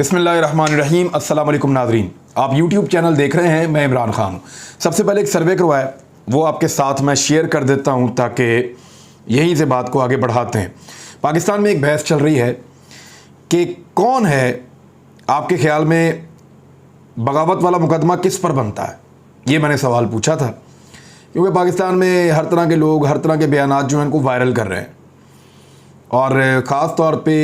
बिस्मिल्लाहिर्रहमानिर्रहीम। अस्सलाम वालेकुम नाज़रीन, आप यूट्यूब चैनल देख रहे हैं। मैं इमरान खान हूँ। सबसे पहले एक सर्वे करवाया, वो आपके साथ मैं शेयर कर देता हूँ ताकि यहीं से बात को आगे बढ़ाते हैं। पाकिस्तान में एक बहस चल रही है कि कौन है आपके ख्याल में बगावत वाला मुकदमा किस पर बनता है। ये मैंने सवाल पूछा था क्योंकि पाकिस्तान में हर तरह के लोग हर तरह के बयानात जो हैं इनको वायरल कर रहे हैं और ख़ास तौर पे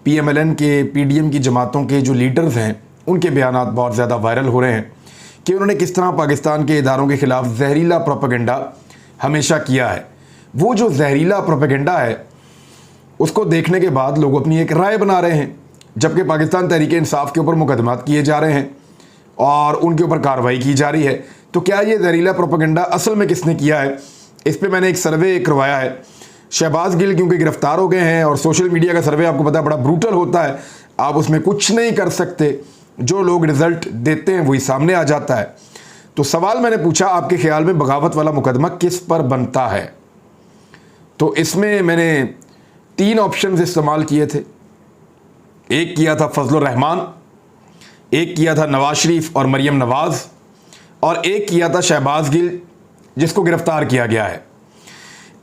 PMLN के PDM की जमातों के जो लीडर्स हैं उनके बयानात बहुत ज़्यादा वायरल हो रहे हैं कि उन्होंने किस तरह पाकिस्तान के इदारों के ख़िलाफ़ जहरीला प्रोपेगेंडा हमेशा किया है। वो जो जहरीला प्रोपेगेंडा है उसको देखने के बाद लोग अपनी एक राय बना रहे हैं, जबकि पाकिस्तान तहरीक इंसाफ के ऊपर मुकदमात किए जा रहे हैं और उनके ऊपर कार्रवाई की जा रही है। तो क्या ये जहरीला प्रोपेगेंडा असल में किसने किया है, इस पर मैंने एक सर्वे करवाया है। शहबाज गिल क्योंकि गिरफ्तार हो गए हैं और सोशल मीडिया का सर्वे आपको पता है बड़ा ब्रूटल होता है, आप उसमें कुछ नहीं कर सकते, जो लोग रिजल्ट देते हैं वही सामने आ जाता है। तो सवाल मैंने पूछा, आपके ख्याल में बगावत वाला मुकदमा किस पर बनता है। तो इसमें मैंने 3 ऑप्शन इस्तेमाल किए थे। एक किया था फजलुर रहमान, एक किया था नवाज शरीफ और मरियम नवाज, और एक किया था शहबाज गिल जिसको गिरफ्तार किया गया है।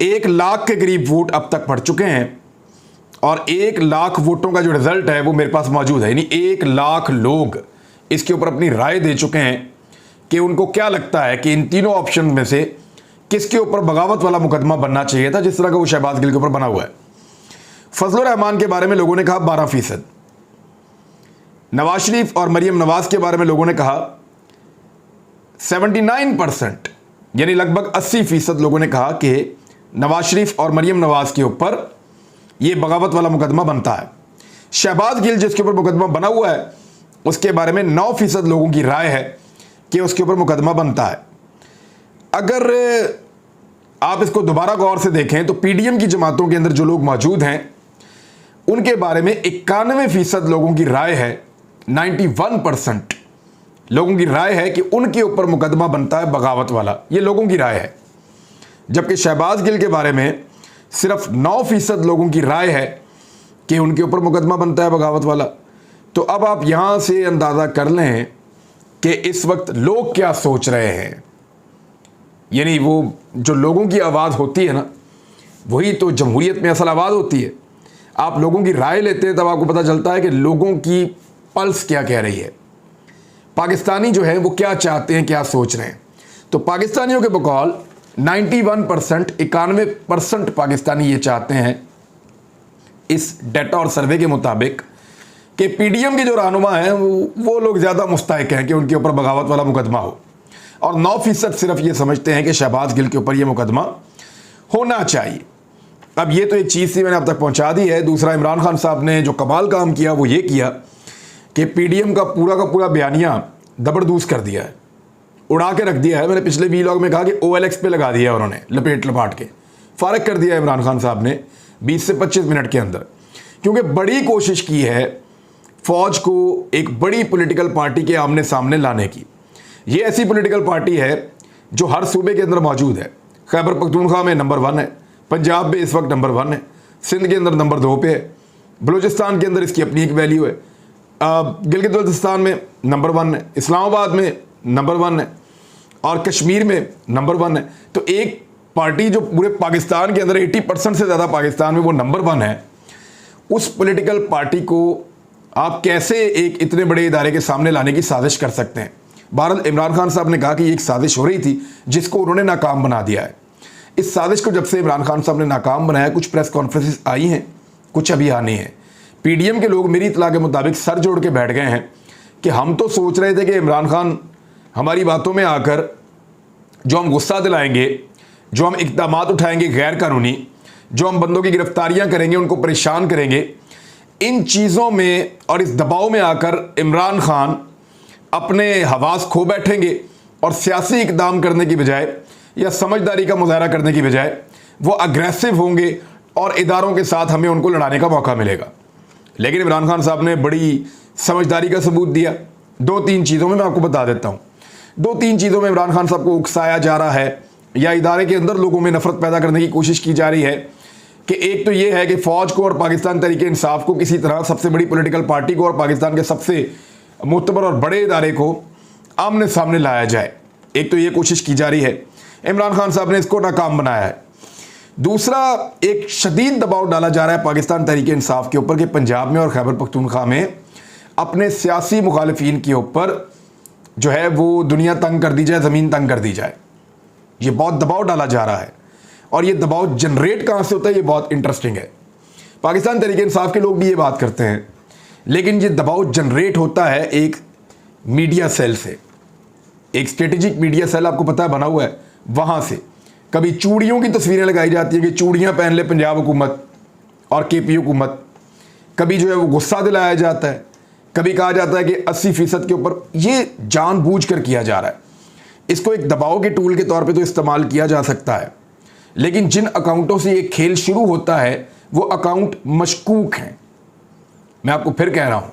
1 लाख के करीब वोट अब तक पड़ चुके हैं और 1 लाख वोटों का जो रिजल्ट है वो मेरे पास मौजूद है। यानी 1 लाख लोग इसके ऊपर अपनी राय दे चुके हैं कि उनको क्या लगता है कि इन तीनों ऑप्शन में से किसके ऊपर बगावत वाला मुकदमा बनना चाहिए था, जिस तरह का वो शहबाज गिल के ऊपर बना हुआ है। फजलुर रहमान के बारे में लोगों ने कहा 12%, नवाज शरीफ और मरियम नवाज के बारे में लोगों ने कहा 79%, यानी लगभग 80% लोगों ने कहा कि नवाज शरीफ और मरियम नवाज के ऊपर यह बगावत वाला मुकदमा बनता है। शहबाज गिल जिसके ऊपर मुकदमा बना हुआ है उसके बारे में 9% लोगों की राय है कि उसके ऊपर मुकदमा बनता है। अगर आप इसको दोबारा गौर से देखें तो PDM की जमातों के अंदर जो लोग मौजूद हैं उनके बारे में 91% लोगों की राय है, 91% लोगों की राय है कि उनके ऊपर मुकदमा बनता है बगावत वाला। ये लोगों की राय है। जबकि शहबाज गिल के बारे में सिर्फ 9% लोगों की राय है कि उनके ऊपर मुकदमा बनता है बगावत वाला। तो अब आप यहां से अंदाज़ा कर लें कि इस वक्त लोग क्या सोच रहे हैं। यानी वो जो लोगों की आवाज़ होती है ना, वही तो जमहूरियत में असल आवाज़ होती है। आप लोगों की राय लेते हैं तब आपको पता चलता है कि लोगों की पल्स क्या कह रही है, पाकिस्तानी जो है वो क्या चाहते हैं, क्या सोच रहे हैं। तो पाकिस्तानियों के बकौल 91%, 91% पाकिस्तानी ये चाहते हैं इस डेटा और सर्वे के मुताबिक कि PDM के जो रहनुमा हैं वो लोग ज़्यादा मुस्तहिक हैं कि उनके ऊपर बगावत वाला मुकदमा हो, और 9% सिर्फ ये समझते हैं कि शहबाज गिल के ऊपर ये मुकदमा होना चाहिए। अब ये तो एक चीज़ थी, मैंने अब तक पहुंचा दी है। दूसरा, इमरान खान साहब ने जो कमाल काम किया वो ये किया कि PDM का पूरा बयानिया दबरदूस कर दिया है, उड़ा के रख दिया है। मैंने पिछले वीलॉग में कहा कि OLX पे लगा दिया, उन्होंने लपाट के फारग कर दिया इमरान खान साहब ने 20 से 25 मिनट के अंदर, क्योंकि बड़ी कोशिश की है फौज को एक बड़ी पॉलिटिकल पार्टी के आमने सामने लाने की। ये ऐसी पॉलिटिकल पार्टी है जो हर सूबे के अंदर मौजूद है। खैबर पख्तूनख्वा में नंबर 1 है, पंजाब में इस वक्त नंबर 1 है, सिंध के अंदर नंबर 2 पे है, बलूचिस्तान के अंदर इसकी अपनी एक वैल्यू है, गिलगित बल्तिस्तान में नंबर 1 है, इस्लामाबाद में नंबर 1 है और कश्मीर में नंबर 1 है। तो एक पार्टी जो पूरे पाकिस्तान के अंदर 80% से ज़्यादा पाकिस्तान में वो नंबर 1 है, उस पॉलिटिकल पार्टी को आप कैसे एक इतने बड़े इदारे के सामने लाने की साजिश कर सकते हैं। बहरहाल इमरान खान साहब ने कहा कि एक साजिश हो रही थी जिसको उन्होंने नाकाम बना दिया है। इस साजिश को जब से इमरान खान साहब ने नाकाम बनाया, कुछ प्रेस कॉन्फ्रेंसेस आई हैं, कुछ अभी आनी है। PDM के लोग मेरी इतला के मुताबिक सर जोड़ के बैठ गए हैं कि हम तो सोच रहे थे कि इमरान खान हमारी बातों में आकर जो हम गुस्सा दिलाएंगे, जो हम इक़दाम उठाएंगे गैर कानूनी, जो हम बंदों की गिरफ्तारियां करेंगे, उनको परेशान करेंगे, इन चीज़ों में और इस दबाव में आकर इमरान खान अपने हवास खो बैठेंगे और सियासी इक़दाम करने की बजाय या समझदारी का मुजाहरा करने की बजाय वो अग्रेसिव होंगे और इदारों के साथ हमें उनको लड़ाने का मौका मिलेगा। लेकिन इमरान खान साहब ने बड़ी समझदारी का सबूत दिया 2-3 चीज़ों में। मैं आपको बता देता हूँ 2-3 चीज़ों में इमरान खान साहब को उकसाया जा रहा है या इदारे के अंदर लोगों में नफरत पैदा करने की कोशिश की जा रही है कि एक तो ये है कि फौज को और पाकिस्तान तहरीक इंसाफ को किसी तरह सबसे बड़ी पॉलिटिकल पार्टी को और पाकिस्तान के सबसे मुतबर और बड़े इदारे को आमने सामने लाया जाए। एक तो ये कोशिश की जा रही है, इमरान खान साहब ने इसको नाकाम बनाया है। दूसरा, एक शदीद दबाव डाला जा रहा है पाकिस्तान तहरीक इंसाफ के ऊपर कि पंजाब में और खैबर पख्तूनख्वा में अपने सियासी मुखालिफिन के ऊपर जो है वो दुनिया तंग कर दी जाए, ज़मीन तंग कर दी जाए। ये बहुत दबाव डाला जा रहा है और ये दबाव जनरेट कहाँ से होता है, ये बहुत इंटरेस्टिंग है। पाकिस्तान तहरीक इंसाफ के लोग भी ये बात करते हैं, लेकिन ये दबाव जनरेट होता है एक मीडिया सेल से, एक स्ट्रेटेजिक मीडिया सेल आपको पता है बना हुआ है, वहाँ से। कभी चूड़ियों की तस्वीरें लगाई जाती है कि चूड़ियाँ पहन ले पंजाब हुकूमत और KP हुकूमत, कभी जो है वो गुस्सा दिलाया जाता है, कभी कहा जाता है कि 80% के ऊपर। ये जानबूझ कर किया जा रहा है। इसको एक दबाव के टूल के तौर पे तो इस्तेमाल किया जा सकता है, लेकिन जिन अकाउंटों से ये खेल शुरू होता है वो अकाउंट मशकूक हैं। मैं आपको फिर कह रहा हूँ,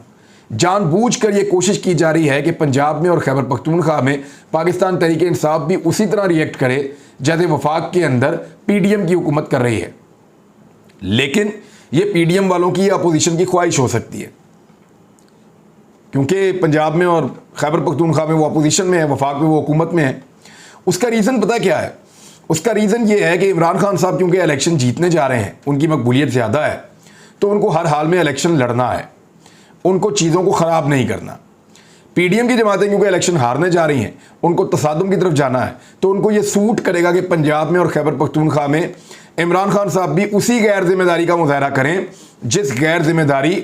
जानबूझकर ये कोशिश की जा रही है कि पंजाब में और खैबर पख्तूनख्वा में पाकिस्तान तहरीक इंसाफ भी उसी तरह रिएक्ट करे जैसे वफाक के अंदर PDM की हुकूमत कर रही है। लेकिन ये PDM वालों की अपोजिशन की ख्वाहिश हो सकती है, क्योंकि पंजाब में और खैबर पख्तूनख्वा में वो अपोजिशन में है, वफाक में वो हुकूमत में है। उसका रीज़न पता क्या है? उसका रीज़न ये है कि इमरान खान साहब क्योंकि इलेक्शन जीतने जा रहे हैं, उनकी मकबूलियत ज़्यादा है, तो उनको हर हाल में इलेक्शन लड़ना है, उनको चीज़ों को ख़राब नहीं करना। PDM की जमातें क्योंकि इलेक्शन हारने जा रही हैं, उनको तसादुम की तरफ जाना है, तो उनको ये सूट करेगा कि पंजाब में और खैबर पख्तूनख्वा में इमरान खान साहब भी उसी गैर जिम्मेदारी का मुजाहरा करें जिस गैर जिम्मेदारी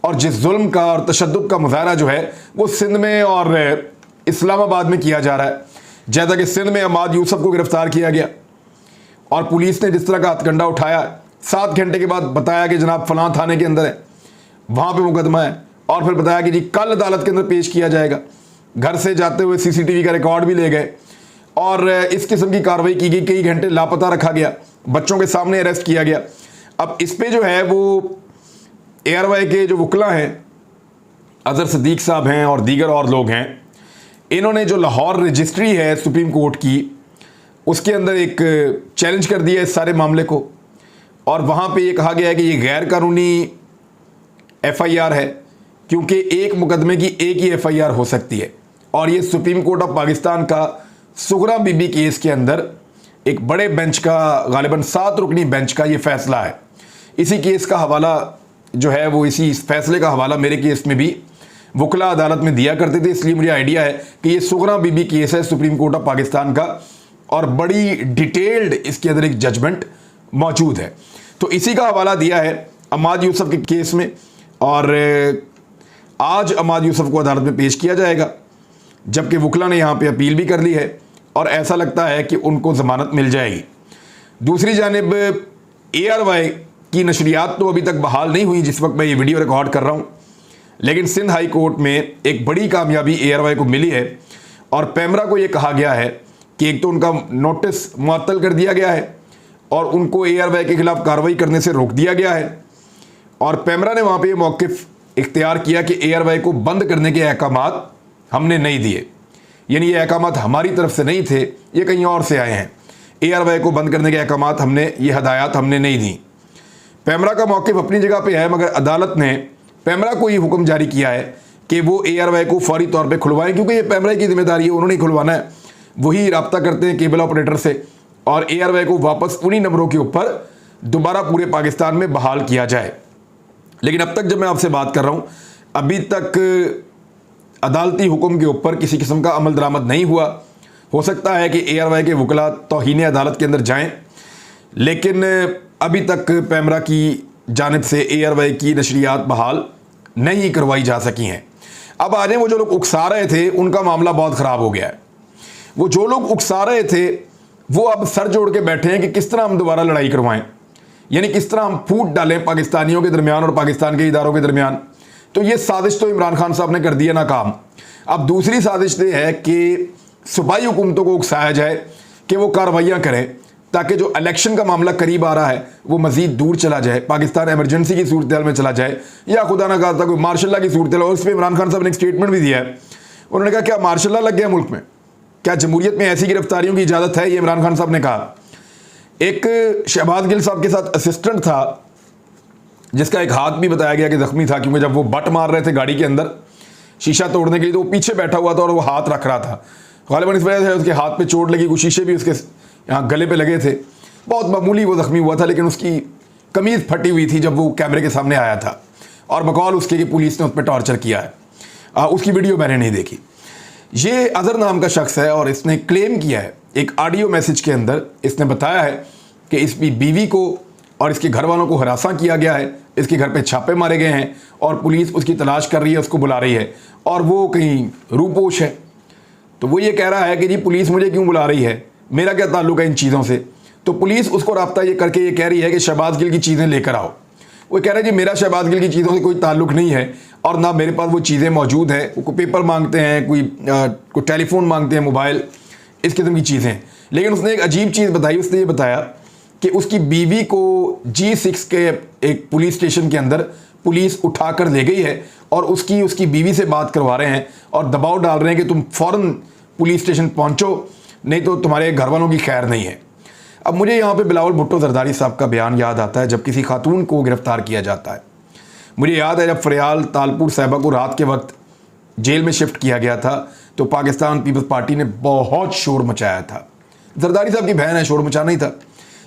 और जिस जुल्म का और तशद्दुद का मुजाहरा जो है वो सिंध में और इस्लामाबाद में किया जा रहा है। जैसा कि सिंध में अहमद यूसुफ को गिरफ्तार किया गया और पुलिस ने जिस तरह का हथकंडा उठाया, 7 घंटे के बाद बताया कि जनाब फलां थाने के अंदर है, वहाँ पे मुकदमा है, और फिर बताया कि जी कल अदालत के अंदर पेश किया जाएगा। घर से जाते हुए CCTV का रिकॉर्ड भी ले गए और इस किस्म की कार्रवाई की गई। कई घंटे लापता रखा गया, बच्चों के सामने अरेस्ट किया गया। अब इस पे जो है वो ARY के जो वकला हैं, अजहर सिद्दीक साहब हैं और दीगर और लोग हैं, इन्होंने जो लाहौर रजिस्ट्री है सुप्रीम कोर्ट की, उसके अंदर एक चैलेंज कर दिया इस सारे मामले को, और वहाँ पे ये कहा गया है कि ये गैर कानूनी FIR है, क्योंकि एक मुकदमे की एक ही FIR हो सकती है। और ये सुप्रीम कोर्ट ऑफ पाकिस्तान का सुगरा बीबी केस के अंदर एक बड़े बेंच का, गालिबन 7 रुकनी बेंच का ये फैसला है। इसी केस का हवाला जो है वो, इसी फैसले का हवाला मेरे केस में भी वकला अदालत में दिया करते थे, इसलिए मुझे आइडिया है कि ये सुगरा बीबी केस है सुप्रीम कोर्ट ऑफ पाकिस्तान का, और बड़ी डिटेल्ड इसके अंदर एक जजमेंट मौजूद है। तो इसी का हवाला दिया है अहमद यूसुफ के केस में, और आज अहमद यूसुफ को अदालत में पेश किया जाएगा, जबकि वकला ने यहाँ पे अपील भी कर ली है और ऐसा लगता है कि उनको ज़मानत मिल जाएगी। दूसरी जानिब ARY की नशरियात तो अभी तक बहाल नहीं हुई जिस वक्त मैं ये वीडियो रिकॉर्ड कर रहा हूँ, लेकिन सिंध हाई कोर्ट में एक बड़ी कामयाबी ARY को मिली है और पैमरा को ये कहा गया है कि एक तो उनका नोटिस मुअत्तल कर दिया गया है और उनको ARY के खिलाफ कार्रवाई करने से रोक दिया गया है, और पैमरा ने वहाँ पे ये मौक़िफ़ इख्तियार किया कि ARY को बंद करने के अहकामात हमने नहीं दिए, यानी ये अहकामात हमारी तरफ से नहीं थे, ये कहीं और से आए हैं। ARY को बंद करने के अहकामात हमने, ये हदायत हमने नहीं दी। पैमरा का मौक़िफ़ अपनी जगह पे है, मगर अदालत ने पैमरा को ये हुक्म जारी किया है कि वो ARY को फौरी तौर पे खुलवाएं, क्योंकि ये पैमरा की जिम्मेदारी है, उन्होंने खुलवाना है। वही रब्ता करते हैं केबल ऑपरेटर से, और ARY को वापस उन्हीं नंबरों के ऊपर दोबारा पूरे पाकिस्तान में बहाल किया जाए। लेकिन अब तक जब मैं आपसे बात कर रहा हूँ, अभी तक अदालती हुक्म के ऊपर किसी किस्म का अमल दरामद नहीं हुआ। हो सकता है कि ARY के वकला तौहीन अदालत के अंदर जाएं, लेकिन अभी तक पैमरा की जानिब से ARY की नशरियात बहाल नहीं करवाई जा सकी हैं। अब आ जाए वो जो लोग उकसा रहे थे, उनका मामला बहुत ख़राब हो गया है। वो जो लोग उकसा रहे थे वो अब सर जोड़ के बैठे हैं कि किस तरह हम दोबारा लड़ाई करवाएं, यानी किस तरह हम फूट डालें पाकिस्तानियों के दरमियान और पाकिस्तान के इदारों के दरमियान। तो ये साजिश तो इमरान खान साहब ने कर दी है नाकाम। अब दूसरी साजिश ये है कि सूबाई हुकूमतों को उकसाया जाए कि वो कार्रवाइयाँ करें, ताकि जो इलेक्शन का मामला करीब आ रहा है वो मज़ीद दूर चला जाए, पाकिस्तान एमरजेंसी की सूरत हाल में चला जाए, या खुदा ना खास्ता कोई मार्शल लॉ की सूरत हाल। और इस पर इमरान खान साहब ने एक स्टेटमेंट भी दिया है। उन्होंने कहा क्या मार्शल लॉ लग गया मुल्क में, क्या जमहूरियत में ऐसी गिरफ्तारियों की इजाज़त है? ये इमरान खान साहब ने कहा। एक शहबाज गिल साहब के साथ असिस्टेंट था जिसका एक हाथ भी बताया गया कि जख्मी था, क्योंकि जब वो बट मार रहे थे गाड़ी के अंदर शीशा तोड़ने के लिए तो वो पीछे बैठा हुआ था और वो हाथ रख रहा था। गालिबन इस वजह से उसके हाथ पे चोट लगी, कुछ शीशे भी उसके यहाँ गले पे लगे थे। बहुत मामूली वो जख्मी हुआ था, लेकिन उसकी कमीज़ फटी हुई थी जब वो कैमरे के सामने आया था और बकौल उसके कि पुलिस ने उस पर टॉर्चर किया है। उसकी वीडियो मैंने नहीं देखी। ये अजहर नाम का शख्स है और इसने क्लेम किया है, एक ऑडियो मैसेज के अंदर इसने बताया है कि इसकी बीवी को और इसके घर वालों को हरासा किया गया है, इसके घर पे छापे मारे गए हैं और पुलिस उसकी तलाश कर रही है, उसको बुला रही है और वो कहीं रूपोश है। तो वो ये कह रहा है कि जी पुलिस मुझे क्यों बुला रही है, मेरा क्या ताल्लुक है इन चीज़ों से। तो पुलिस उसको रब्ता ये करके ये कह रही है कि शहबाज गिल की चीज़ें लेकर आओ। वो कह रहे हैं जी मेरा शहबाज गिल की चीज़ों से कोई ताल्लुक नहीं है और ना मेरे पास वो चीज़ें मौजूद हैं। वो कोई पेपर मांगते हैं, कोई टेलीफोन मांगते हैं, मोबाइल, इस किस्म की चीज़ें। लेकिन उसने एक अजीब चीज़ बताई, उसने ये बताया कि उसकी बीवी को G6 के एक पुलिस स्टेशन के अंदर पुलिस उठा कर ले गई है और उसकी बीवी से बात करवा रहे हैं और दबाव डाल रहे हैं कि तुम फ़ौरन पुलिस स्टेशन पहुंचो, नहीं तो तुम्हारे घर वालों की खैर नहीं है। अब मुझे यहाँ पे बिलावल भुट्टो जरदारी साहब का बयान याद आता है जब किसी खातून को गिरफ्तार किया जाता है। मुझे याद है जब फरियाल तालपुर साहिबा को रात के वक्त जेल में शिफ्ट किया गया था तो पाकिस्तान पीपल्स पार्टी ने बहुत शोर मचाया था। जरदारी साहब की बहन है, शोर मचाना ही था।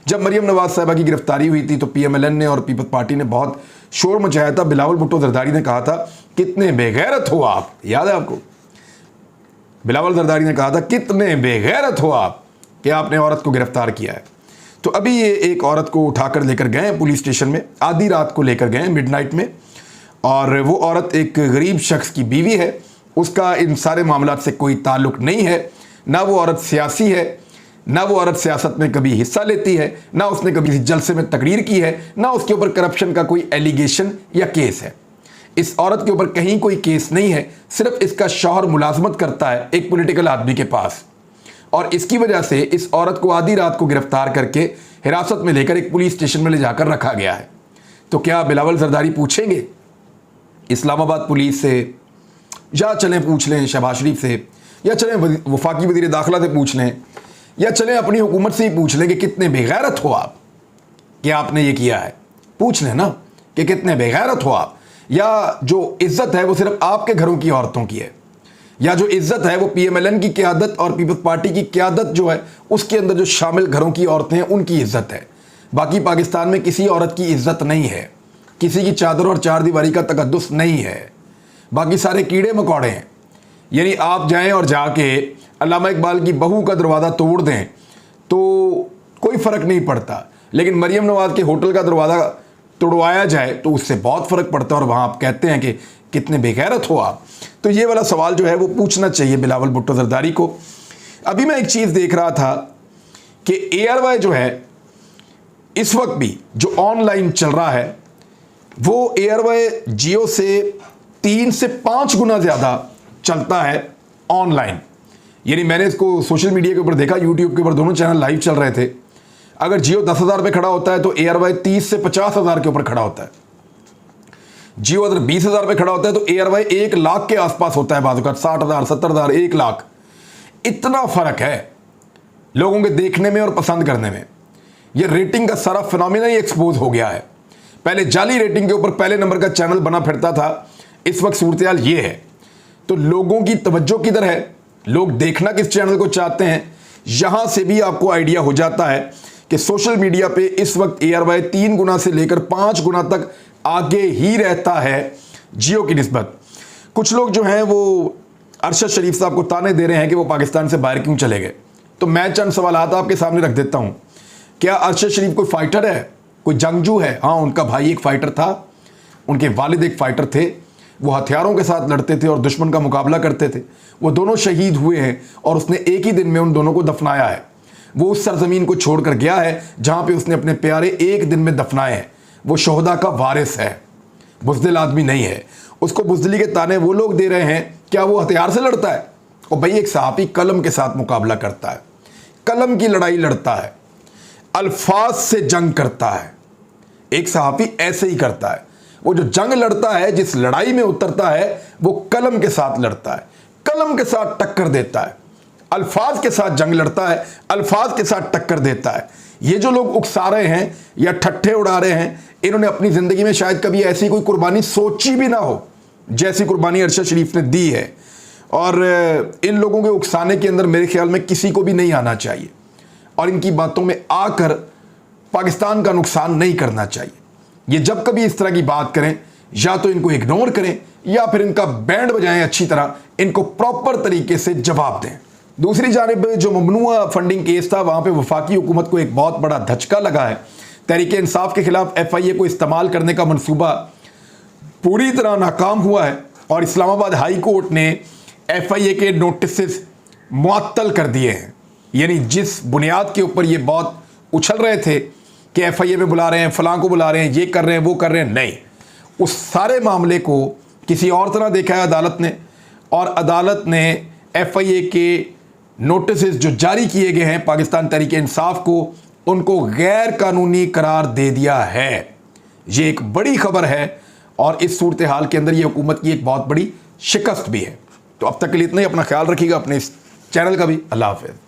जब मरियम नवाज साहिबा की गिरफ्तारी हुई थी तो PMLN ने और पीपल्स पार्टी ने बहुत शोर मचाया था। बिलावल भुट्टो जरदारी ने कहा था कितने बेगैरत हो आप, याद है आपको? बिलावल जरदारी ने कहा था कितने बेगैरत हो आप कि आपने औरत को गिरफ्तार किया है। तो अभी ये एक औरत को उठाकर लेकर गए पुलिस स्टेशन में, आधी रात को लेकर गए मिडनाइट में, और वो औरत एक गरीब शख्स की बीवी है। उसका इन सारे मामलात से कोई ताल्लुक नहीं है। ना वो औरत सियासी है, ना वो औरत सियासत में कभी हिस्सा लेती है, ना उसने कभी किसी जलसे में तकरीर की है, ना उसके ऊपर करप्शन का कोई एलिगेशन या केस है। इस औरत के ऊपर कहीं कोई केस नहीं है, सिर्फ इसका शौहर मुलाजमत करता है एक पॉलिटिकल आदमी के पास, और इसकी वजह से इस औरत को आधी रात को गिरफ्तार करके हिरासत में लेकर एक पुलिस स्टेशन में ले जाकर रखा गया है। तो क्या बिलावल जरदारी पूछेंगे इस्लामाबाद पुलिस से, या चलें पूछ लें शहबाज शरीफ से, या चलें वफाकी वज़ीर दाखिला से पूछ लें, या चलें अपनी हुकूमत से ही पूछ लें कि कितने बेगैरत हो आप कि आपने ये किया है? पूछ लें ना कि कितने बेगैरत हो आप। या जो इज्जत है वो सिर्फ आपके घरों की औरतों की है, या जो इज्जत है वो PMLN की क़यादत और पीपल्स पार्टी की क़यादत जो है उसके अंदर जो शामिल घरों की औरतें हैं उनकी इज्जत है। बाकी पाकिस्तान में किसी औरत की इज्जत नहीं है, किसी की चादर और चार दीवारी का तकद्दुस नहीं है। बाकी सारे कीड़े मकोड़े हैं। यानी आप जाएं और जाके अल्लामा इकबाल की बहू का दरवाज़ा तोड़ दें तो कोई फ़र्क नहीं पड़ता, लेकिन मरियम नवाज़ के होटल का दरवाज़ा तोड़वाया जाए तो उससे बहुत फ़र्क पड़ता है और वहाँ आप कहते हैं कि कितने बेगैरत हो आप। तो ये वाला सवाल जो है वो पूछना चाहिए बिलावल भुट्टो जरदारी को। अभी मैं एक चीज़ देख रहा था कि ARY जो है इस वक्त भी जो ऑनलाइन चल रहा है वो ARY जियो से 3 से 5 गुना ज़्यादा चलता है ऑनलाइन। यानी मैंने इसको सोशल मीडिया के ऊपर देखा, यूट्यूब के ऊपर दोनों चैनल लाइव चल रहे थे। अगर जियो 10,000 पे खड़ा होता है तो ARY 30 से 50,000 के ऊपर खड़ा होता है। जियो अगर 20,000 पे खड़ा होता है तो ARY 1 लाख के आसपास होता है, बाजू का 60,000, 70,000, 1 लाख। इतना फर्क है लोगों के देखने में और पसंद करने में। ये रेटिंग का सारा फिनोमिना ही एक्सपोज हो गया है। पहले जाली रेटिंग के ऊपर पहले नंबर का चैनल बना फिरता था, इस वक्त सूरत हाल ये है। तो लोगों की तवज्जो किधर है, लोग देखना किस चैनल को चाहते हैं, यहां से भी आपको आइडिया हो जाता है कि सोशल मीडिया पे इस वक्त ARY 3 गुना से लेकर 5 गुना तक आगे ही रहता है जियो की निस्बत। कुछ लोग जो हैं वो अरशद शरीफ साहब को ताने दे रहे हैं कि वो पाकिस्तान से बाहर क्यों चले गए। तो मैं चंद सवालात आपके सामने रख देता हूं। क्या अरशद शरीफ कोई फाइटर है, कोई जंगजू है? हाँ, उनका भाई एक फाइटर था, उनके वालिद एक फाइटर थे। वो हथियारों के साथ लड़ते थे और दुश्मन का मुकाबला करते थे। वो दोनों शहीद हुए हैं और उसने एक ही दिन में उन दोनों को दफनाया है। वो उस सरजमीन को छोड़कर गया है जहां पे उसने अपने प्यारे एक दिन में दफनाए हैं। वो शोहदा का वारिस है, बुज़दिल आदमी नहीं है। उसको बुज़दिली के ताने वो लोग दे रहे हैं, क्या वो हथियार से लड़ता है? और भाई एक सहाफ़ी कलम के साथ मुकाबला करता है, कलम की लड़ाई लड़ता है, अल्फाज से जंग करता है। एक सहाफ़ी ऐसे ही करता है। वो जो जंग लड़ता है, जिस लड़ाई में उतरता है, वो कलम के साथ लड़ता है, कलम के साथ टक्कर देता है, अल्फाज के साथ जंग लड़ता है, अल्फाज के साथ टक्कर देता है। ये जो लोग उकसा रहे हैं या ठट्ठे उड़ा रहे हैं, इन्होंने अपनी ज़िंदगी में शायद कभी ऐसी कोई कुर्बानी सोची भी ना हो जैसी कुर्बानी अरशद शरीफ ने दी है। और इन लोगों के उकसाने के अंदर मेरे ख्याल में किसी को भी नहीं आना चाहिए और इनकी बातों में आकर पाकिस्तान का नुकसान नहीं करना चाहिए। ये जब कभी इस तरह की बात करें, या तो इनको इग्नोर करें या फिर इनका बैंड बजाएं, अच्छी तरह इनको प्रॉपर तरीके से जवाब दें। दूसरी जानिब जो ममनुआ फंडिंग केस था, वहां पे वफाकी हुकूमत को एक बहुत बड़ा धचका लगा है। तहरीक इंसाफ के खिलाफ FIA को इस्तेमाल करने का मंसूबा पूरी तरह नाकाम हुआ है और इस्लामाबाद हाई कोर्ट ने FIA के नोटिस मुअत्तल कर दिए हैं। यानी जिस बुनियाद के ऊपर ये बहुत उछल रहे थे कि FIA में बुला रहे हैं, फलां को बुला रहे हैं, ये कर रहे हैं, वो कर रहे हैं, नहीं, उस सारे मामले को किसी और तरह देखा है अदालत ने, और अदालत ने FIA के नोटिस जो जारी किए गए हैं पाकिस्तान तहरीक इंसाफ को, उनको गैर कानूनी करार दे दिया है। ये एक बड़ी खबर है और इस सूरत हाल के अंदर ये हुकूमत की एक बहुत बड़ी शिकस्त भी है। तो अब तक के लिए इतना ही। अपना ख्याल रखिएगा, अपने इस चैनल का भी। अल्लाह हाफ़िज़।